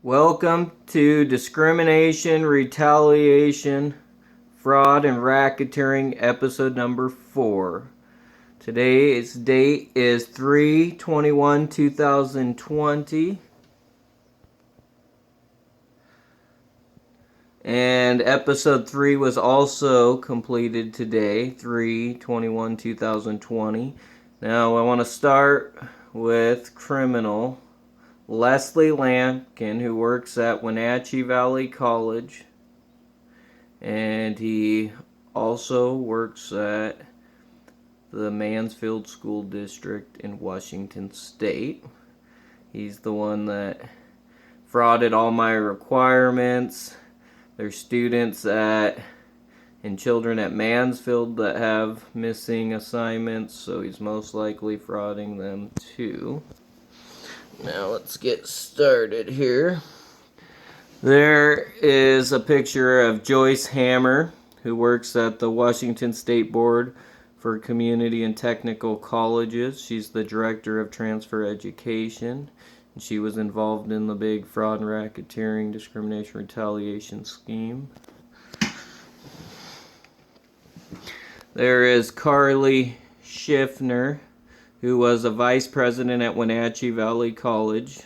Welcome to Discrimination, Retaliation, Fraud, and Racketeering, episode number 4. Today's date is 3/21/2020. And episode 3 was also completed today, 3/21/2020. Now I want to start with criminal Leslie Lampkin, who works at Wenatchee Valley College, and he also works at the Mansfield School District in Washington State. He's the one that frauded all my requirements. There's students and children at Mansfield that have missing assignments, so he's most likely frauding them too. Now let's get started here. There is a picture of Joyce Hammer, who works at the Washington State Board for Community and Technical Colleges. She's the director of transfer education. And she was involved in the big fraud and racketeering, discrimination, retaliation scheme. There is Carly Schiffner, who was a vice president at Wenatchee Valley College,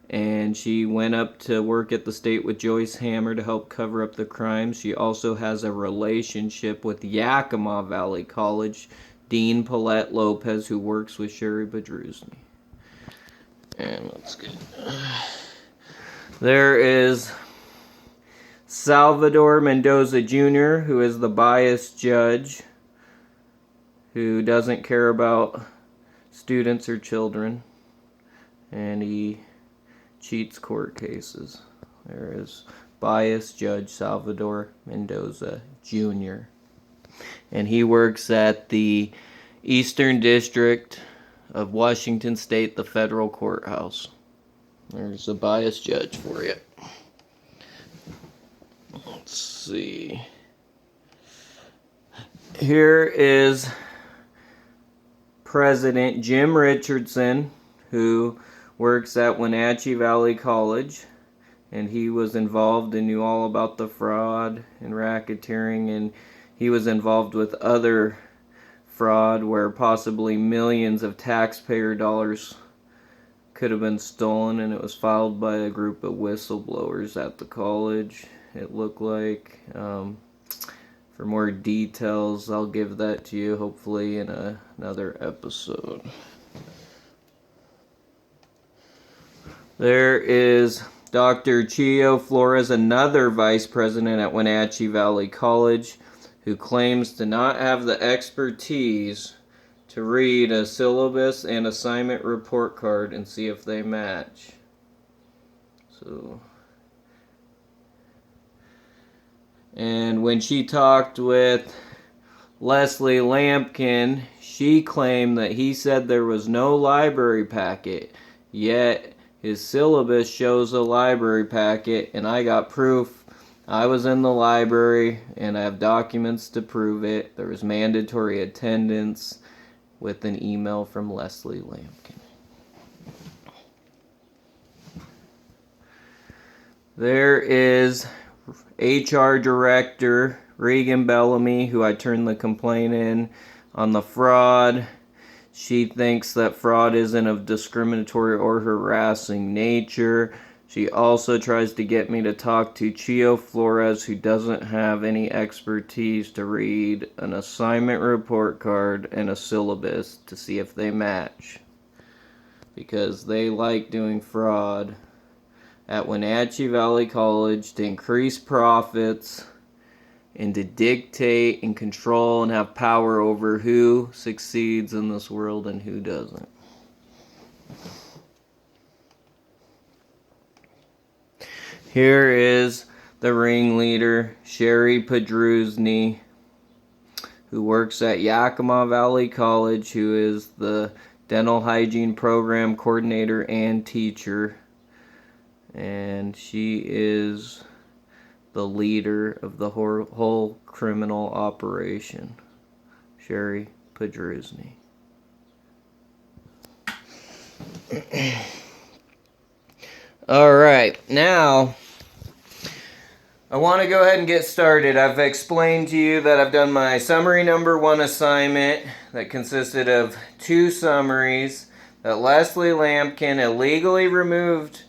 and she went up to work at the state with Joyce Hammer to help cover up the crimes. She also has a relationship with Yakima Valley College Dean Paulette Lopez, who works with Sherry Badruzny. And let's get... There is Salvador Mendoza Jr., who is the biased judge, who doesn't care about students or children, and he cheats court cases. There is biased Judge Salvador Mendoza Jr., and he works at the Eastern District of Washington State, the federal courthouse. There's a biased judge for you. Let's see. Here is President Jim Richardson, who works at Wenatchee Valley College, and he was involved and knew all about the fraud and racketeering, and he was involved with other fraud where possibly millions of taxpayer dollars could have been stolen, and it was filed by a group of whistleblowers at the college, it looked like. For more details, I'll give that to you hopefully in another episode. There is Dr. Chio Flores, another vice president at Wenatchee Valley College, who claims to not have the expertise to read a syllabus and assignment report card and see if they match. And when she talked with Leslie Lampkin, she claimed that he said there was no library packet, yet his syllabus shows a library packet, and I got proof. I was in the library, and I have documents to prove it. There was mandatory attendance with an email from Leslie Lampkin. There is HR Director Regan Bellamy, who I turned the complaint in on the fraud. She thinks that fraud isn't of discriminatory or harassing nature. She also tries to get me to talk to Chio Flores, who doesn't have any expertise to read an assignment report card and a syllabus to see if they match, because they like doing fraud at Wenatchee Valley College to increase profits and to dictate and control and have power over who succeeds in this world and who doesn't. Here is the ringleader, Sherry Badruzny, who works at Yakima Valley College, who is the dental hygiene program coordinator and teacher. And she is the leader of the whole criminal operation, Sherry Badruzny. Alright, now I want to go ahead and get started. I've explained to you that I've done my summary number 1 assignment that consisted of 2 summaries that Leslie Lampkin illegally removed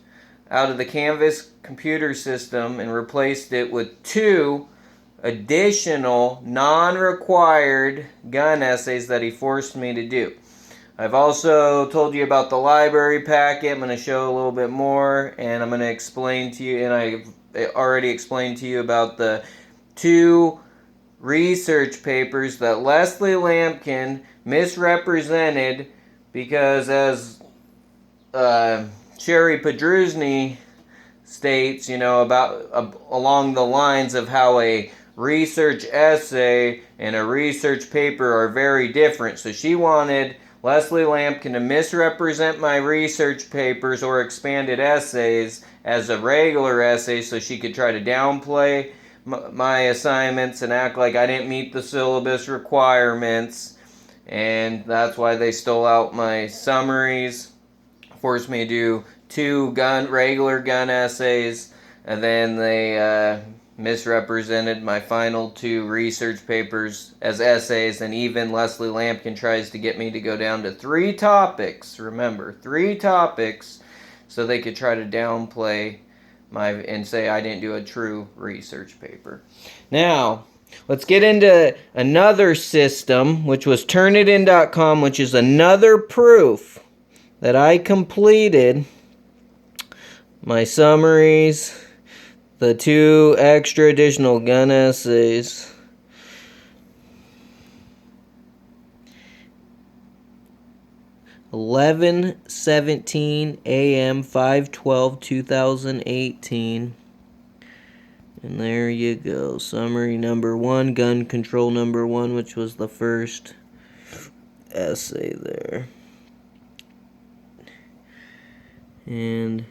out of the Canvas computer system and replaced it with 2 additional non-required gun essays that he forced me to do. I've also told you about the library packet. I'm going to show a little bit more, and I'm going to explain to you, and I've already explained to you about the 2 research papers that Leslie Lampkin misrepresented, because as Sherry Pedrusny states, about along the lines of how a research essay and a research paper are very different. So she wanted Leslie Lampkin to misrepresent my research papers or expanded essays as a regular essay so she could try to downplay my assignments and act like I didn't meet the syllabus requirements. And that's why they stole out my summaries, forced me to do 2 regular gun essays, and then they misrepresented my final 2 research papers as essays, and even Leslie Lampkin tries to get me to go down to 3 topics. Remember, 3 topics, so they could try to downplay and say I didn't do a true research paper. Now, let's get into another system, which was Turnitin.com, which is another proof that I completed my summaries, the 2 extra additional gun essays, (11:17 a.m. 5/12/2018). And there you go. Summary number 1, gun control number 1, which was the first essay there. And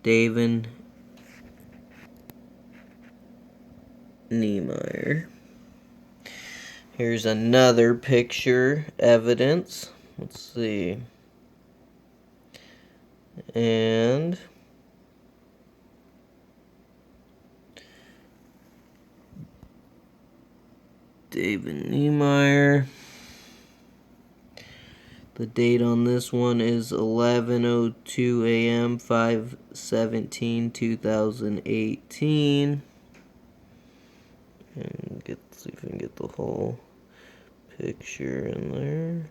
David Niemeyer. Here's another picture evidence. Let's see. And David Niemeyer. The date on this one is 11:02 a.m. 5/17/2018. And see if we can get the whole picture in there.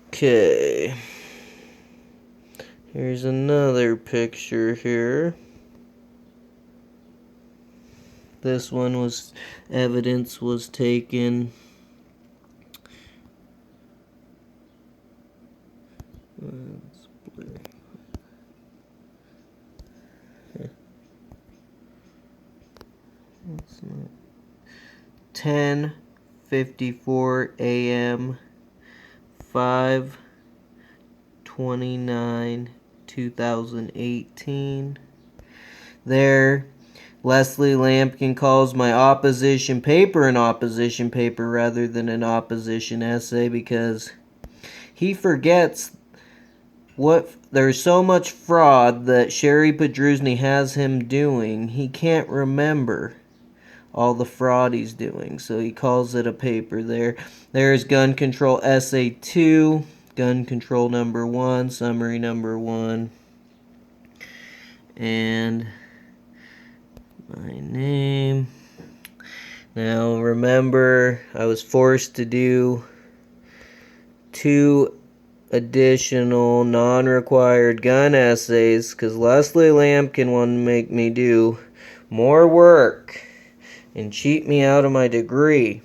Okay. Here's another picture here. This one was, evidence was taken It's not 10:54 a.m. 5/29/2018. There, Leslie Lampkin calls my opposition paper an opposition paper rather than an opposition essay because he forgets there's so much fraud that Sherry Pedrusny has him doing. He can't remember all the fraud he's doing, so he calls it a paper there. There's gun control essay 2, gun control number 1, summary number 1, and my name. Now remember, I was forced to do 2 additional non-required gun essays because Leslie Lampkin wanted to make me do more work and cheat me out of my degree.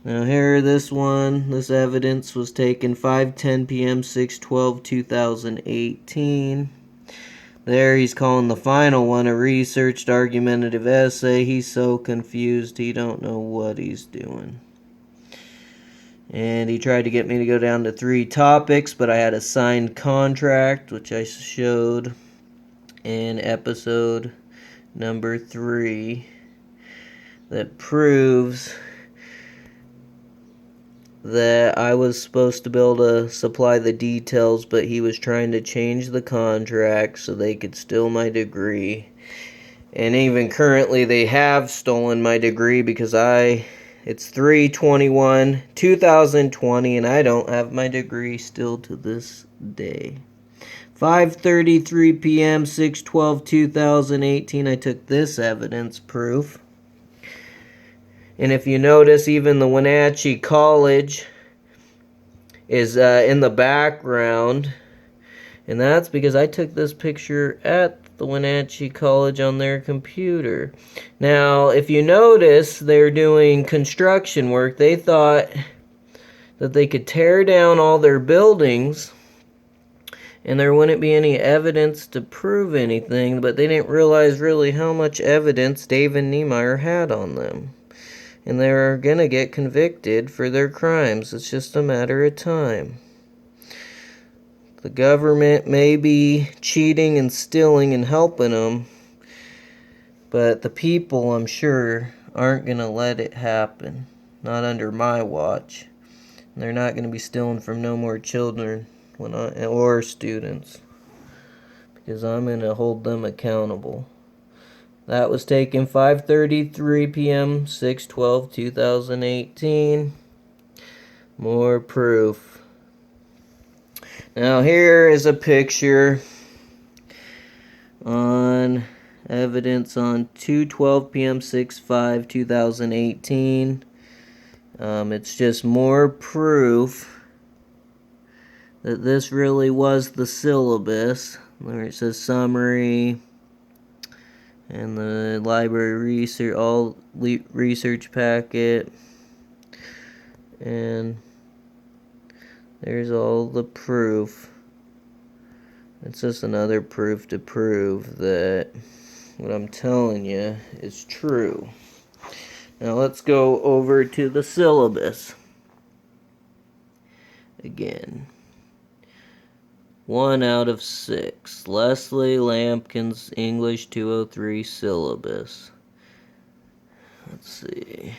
Now here, this evidence was taken 5:10 p.m. 6/12/2018. There he's calling the final one a researched argumentative essay. He's so confused he don't know what he's doing. And he tried to get me to go down to 3 topics, but I had a signed contract, which I showed in episode number 3. that proves that I was supposed to be able to supply the details, but he was trying to change the contract so they could steal my degree. And even currently, they have stolen my degree because it's 3/21/2020, and I don't have my degree still to this day. 5:33 p.m., 6/12/2018, I took this evidence proof. And if you notice, even the Wenatchee College is in the background. And that's because I took this picture at the Wenatchee College on their computer. Now, if you notice, they're doing construction work. They thought that they could tear down all their buildings and there wouldn't be any evidence to prove anything, but they didn't realize really how much evidence Dave and Niemeyer had on them. And they're gonna get convicted for their crimes. It's just a matter of time. The government may be cheating and stealing and helping them, but the people, I'm sure, aren't going to let it happen. Not under my watch. And they're not going to be stealing from no more children or students, because I'm going to hold them accountable. That was taken 5:33 p.m., 6/12/2018. More proof. Now here is a picture on evidence on 2:12 p.m. 6/5/2018. It's just more proof that this really was the syllabus, where it says summary and the library research packet, and there's all the proof. It's just another proof to prove that what I'm telling you is true. Now let's go over to the syllabus again. 1 out of 6. Leslie Lampkin's English 203 syllabus. Let's see.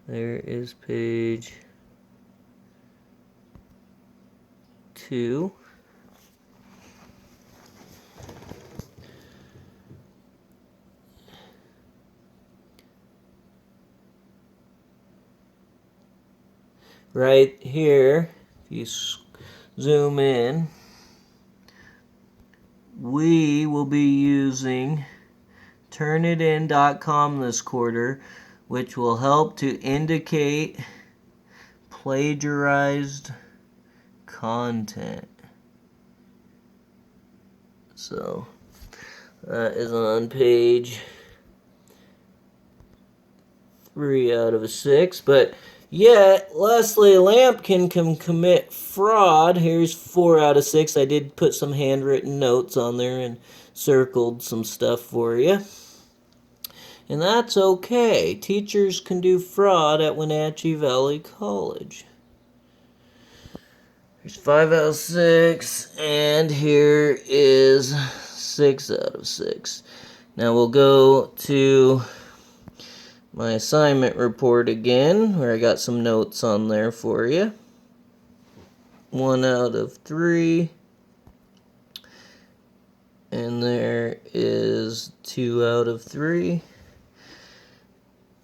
There is page 2. Right here, if you zoom in, we will be using Turnitin.com this quarter, which will help to indicate plagiarized content. So that is on page 3 out of 6. But yet Leslie Lampkin can commit fraud. Here's 4 out of 6. I did put some handwritten notes on there and circled some stuff for you. And that's okay. Teachers can do fraud at Wenatchee Valley College. Here's 5 out of 6, and here is 6 out of 6. Now we'll go to my assignment report again, where I got some notes on there for you. 1 out of 3. And there is 2 out of 3.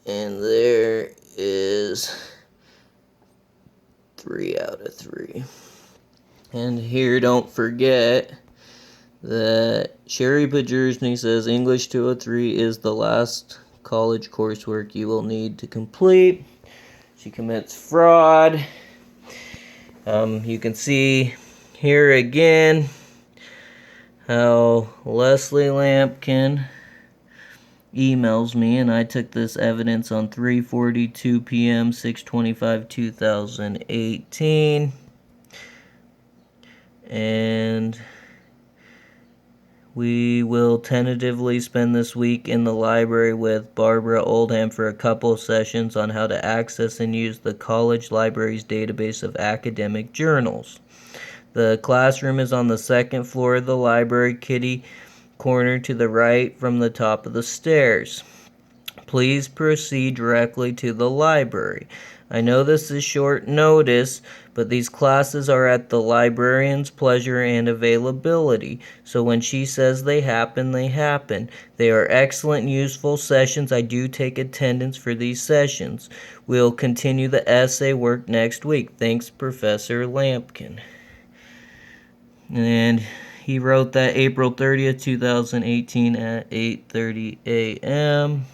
And there is 3 out of 3. And here, don't forget that Sherry Pajersny says English 203 is the last college coursework you will need to complete. She commits fraud. You can see here again how Leslie Lampkin emails me, and I took this evidence on 3:42 p.m. 6/25/2018, and we will tentatively spend this week in the library with Barbara Oldham for a couple of sessions on how to access and use the college library's database of academic journals. The classroom is on the second floor of the library, kitty corner to the right from the top of the stairs. Please proceed directly to the library. I know this is short notice, but these classes are at the librarian's pleasure and availability. So when she says they happen, they happen. They are excellent and useful sessions. I do take attendance for these sessions. We'll continue the essay work next week. Thanks, Professor Lampkin. And he wrote that April 30th, 2018 at 8:30 a.m.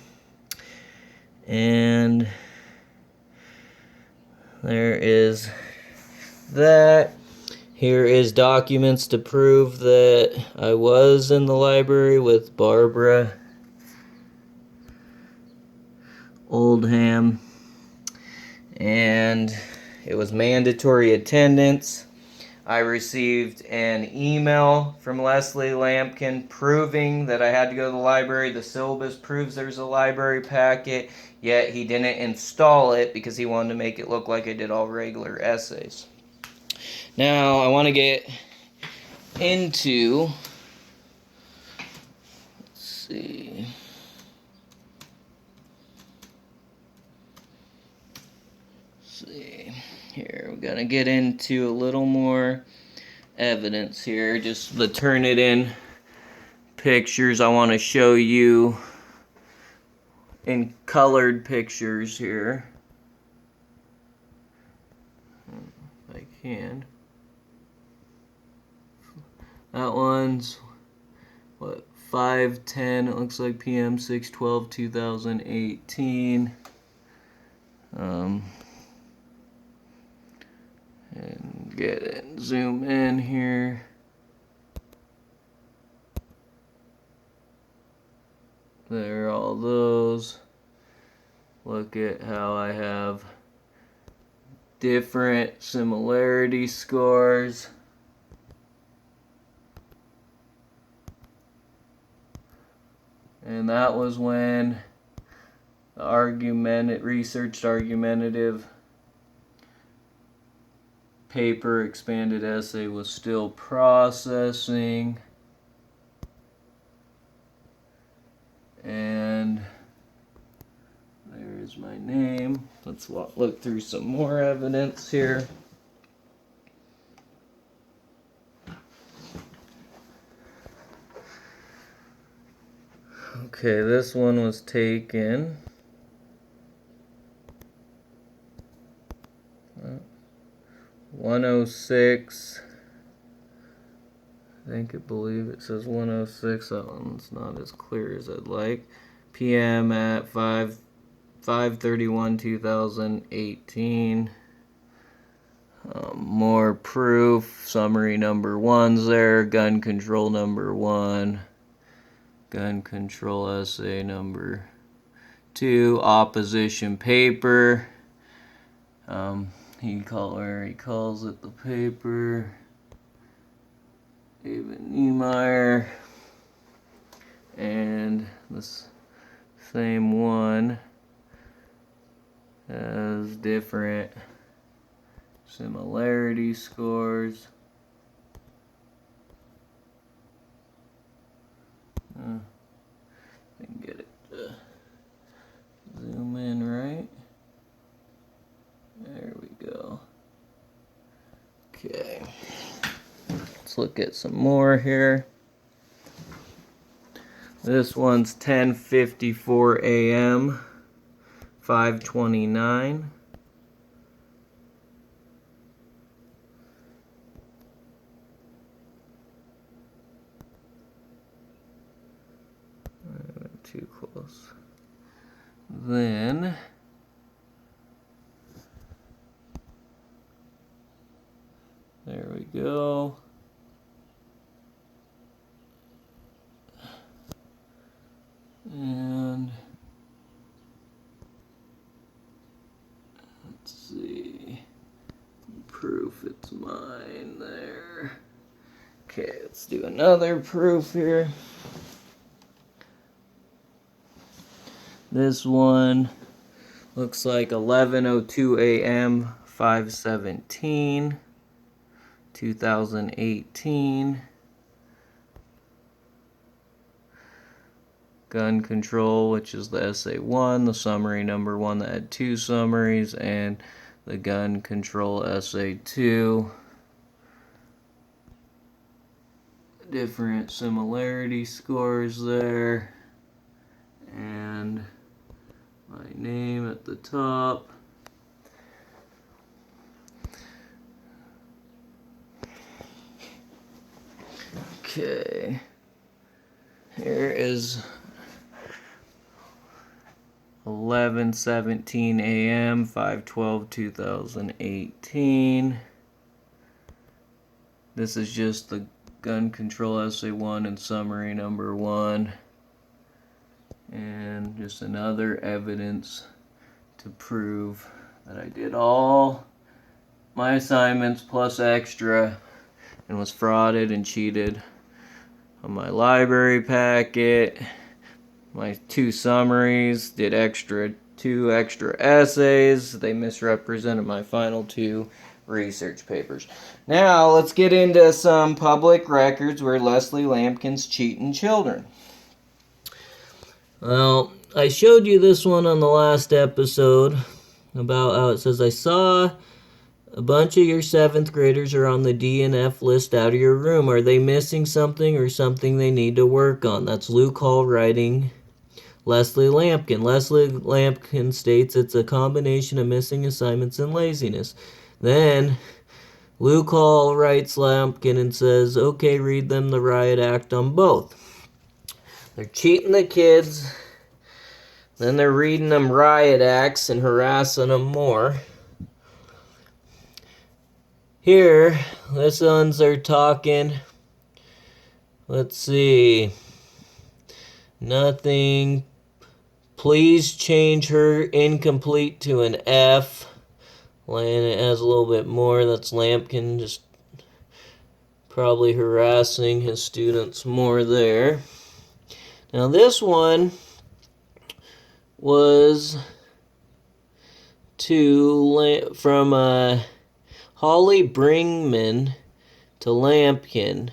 And there is that. Here is documents to prove that I was in the library with Barbara Oldham. And it was mandatory attendance. I received an email from Leslie Lampkin proving that I had to go to the library. The syllabus proves there's a library packet, yet he didn't install it because he wanted to make it look like I did all regular essays. Now, I want to get into, let's see, here, we're going to get into a little more evidence here, just the Turnitin pictures. I want to show you in colored pictures here, if I can. That one's, what, 5:10, it looks like PM 6/12/2018. And get it, zoom in here. There are all those. Look at how I have different similarity scores. And that was when the researched argumentative paper expanded essay was still processing. And there is my name. Let's look through some more evidence here. Okay, this one was taken 106. I believe it says 106. That one's not as clear as I'd like. PM at 5/31/2018. More proof. Summary number 1's there. Gun control number 1. Gun control essay number 2. Opposition paper. He calls it the paper. David Niemeyer. And this same one has different similarity scores. I can get it to zoom in right. There we go. Okay. Let's look at some more here. This one's 10:54 a.m. 5/29. Too close. Then there we go. And let's see. Proof it's mine there. Okay, let's do another proof here. This one looks like 11:02 a.m. 5/17. 2018. Gun Control, which is the essay 1, the summary number 1 that had 2 summaries, and the Gun Control essay 2. Different similarity scores there, and my name at the top. Okay, here is 11:17 a.m. 5/12/2018. This is just the Gun Control essay 1 and summary number 1, and just another evidence to prove that I did all my assignments plus extra and was frauded and cheated on my library packet, my 2 summaries, did 2 extra essays. They misrepresented my final 2 research papers. Now let's get into some public records where Leslie Lampkin's cheating children. Well, I showed you this one on the last episode about how it says, I saw a bunch of your 7th graders are on the D and F list out of your room. Are they missing something or something they need to work on? That's Luke Hall writing Leslie Lampkin. Leslie Lampkin states it's a combination of missing assignments and laziness. Then Luke Hall writes Lampkin and says, okay, read them the riot act on both. They're cheating the kids, then they're reading them riot acts and harassing them more. Here, this ones are talking, let's see, nothing, please change her incomplete to an F. And it has a little bit more. That's Lampkin just probably harassing his students more there. Now this one was from Holly Bringman to Lampkin.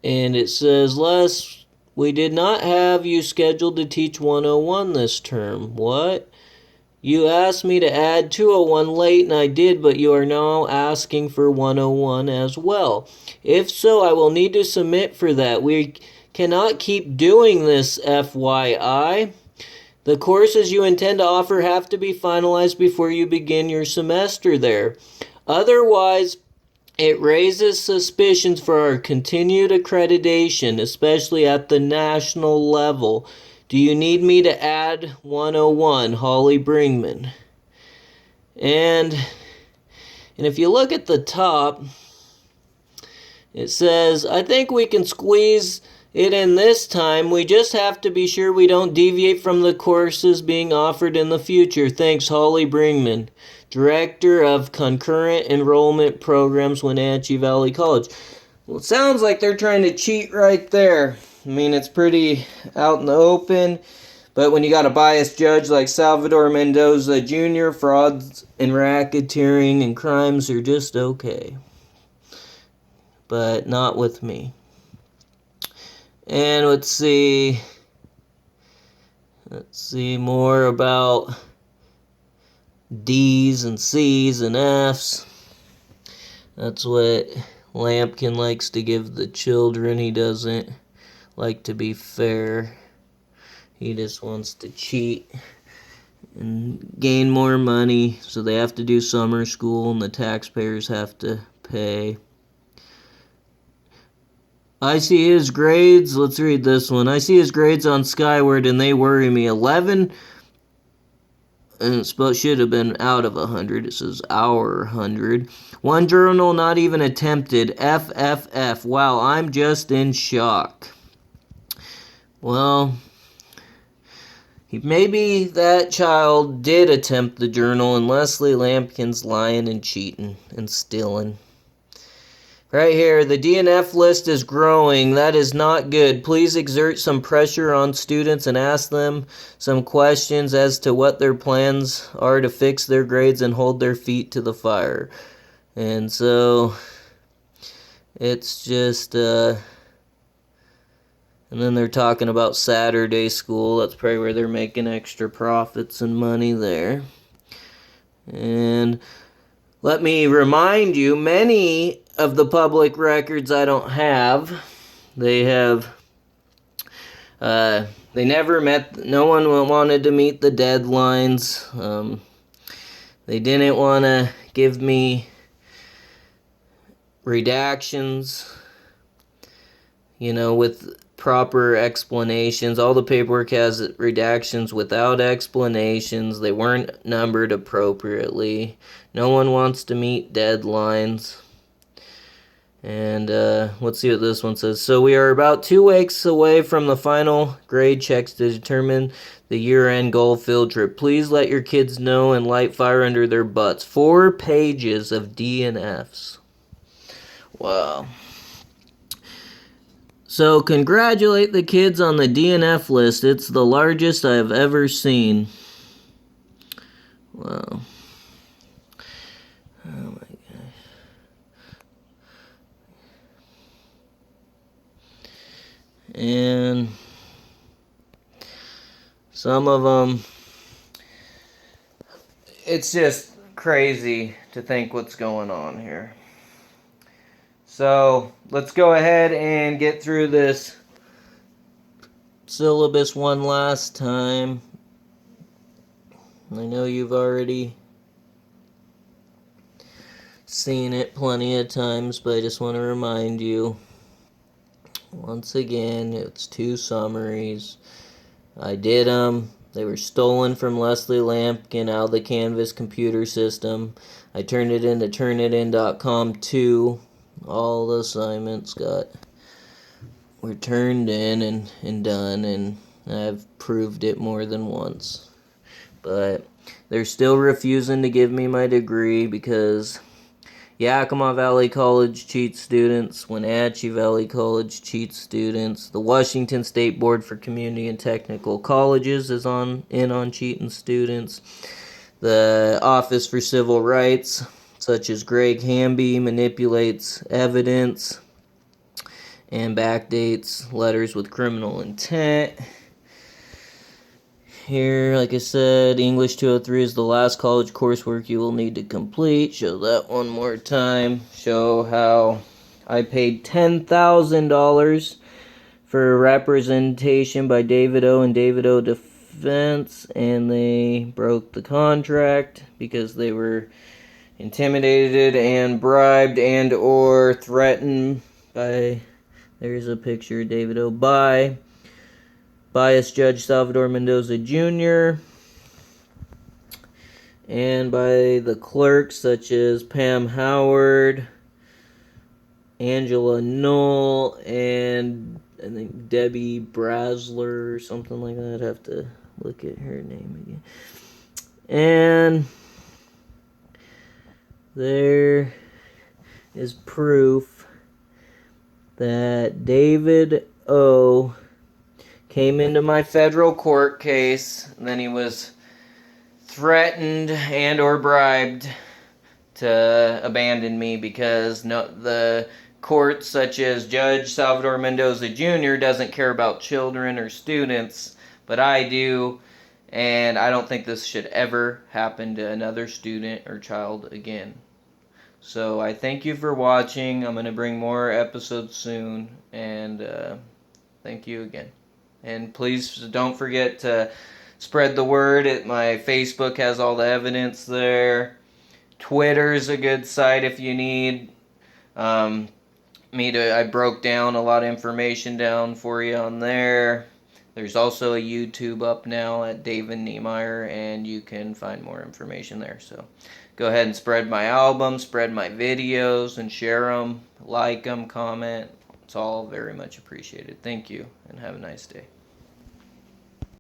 And it says, Les, we did not have you scheduled to teach 101 this term. What? You asked me to add 201 late, and I did, but you are now asking for 101 as well. If so, I will need to submit for that. We cannot keep doing this, FYI. The courses you intend to offer have to be finalized before you begin your semester there. Otherwise, it raises suspicions for our continued accreditation, especially at the national level. Do you need me to add 101, Holly Bringman? And if you look at the top, it says, I think we can squeeze it in this time. We just have to be sure we don't deviate from the courses being offered in the future. Thanks, Holly Bringman, Director of Concurrent Enrollment Programs, Wenatchee Valley College. Well, it sounds like they're trying to cheat right there. I mean, it's pretty out in the open, but when you got a biased judge like Salvador Mendoza Jr., frauds and racketeering and crimes are just okay. But not with me. And let's see more about D's and C's and F's. That's what Lampkin likes to give the children. He doesn't like to be fair. He just wants to cheat and gain more money, so they have to do summer school and the taxpayers have to pay. I see his grades. Let's read this one. I see his grades on Skyward and they worry me. 11, and it should have been out of 100. It says our 100. One journal not even attempted. FFF. Wow, I'm just in shock. Well, maybe that child did attempt the journal, and Leslie Lampkin's lying and cheating and stealing. Right here, the DNF list is growing. That is not good. Please exert some pressure on students and ask them some questions as to what their plans are to fix their grades and hold their feet to the fire. And so it's just, and then they're talking about Saturday school. That's probably where they're making extra profits and money there. And let me remind you, many of the public records I don't have. They never met, no one wanted to meet the deadlines. They didn't want to give me redactions, with proper explanations. All the paperwork has redactions without explanations. They weren't numbered appropriately. No one wants to meet deadlines. And let's see what this one says. So we are about 2 weeks away from the final grade checks to determine the year-end goal field trip. Please let your kids know and light fire under their butts. 4 pages of D and Fs. Wow. So congratulate the kids on the DNF list. It's the largest I've ever seen. Wow. Oh my gosh. And some of them, it's just crazy to think what's going on here. So let's go ahead and get through this syllabus one last time. I know you've already seen it plenty of times, but I just want to remind you. Once again, it's 2 summaries. I did them. They were stolen from Leslie Lampkin out of the Canvas computer system. I turned it into turnitin.com too. All the assignments were turned in and done, and I've proved it more than once. But they're still refusing to give me my degree because Yakima Valley College cheats students, Wenatchee Valley College cheats students, the Washington State Board for Community and Technical Colleges is on cheating students, the Office for Civil Rights, such as Greg Hamby, manipulates evidence and backdates letters with criminal intent. Here, like I said, English 203 is the last college coursework you will need to complete. Show that one more time. Show how I paid $10,000 for representation by David O. and David O. Defense, and they broke the contract because they were intimidated and bribed and or threatened by, there's a picture of David O. by biased Judge Salvador Mendoza Jr. and by the clerks such as Pam Howard, Angela Knoll, and I think Debbie Brasler or something like that. I'd have to look at her name again. And there is proof that David O. came into my federal court case, and then he was threatened and or bribed to abandon me because the courts such as Judge Salvador Mendoza Jr. doesn't care about children or students, but I do. And I don't think this should ever happen to another student or child again. So I thank you for watching. I'm going to bring more episodes soon. And thank you again. And please don't forget to spread the word. My Facebook has all the evidence there. Twitter's a good site if you need I broke down a lot of information down for you on there. There's also a YouTube up now at David Niemeyer, and you can find more information there. So go ahead and spread my album, spread my videos, and share them, like them, comment. It's all very much appreciated. Thank you, and have a nice day.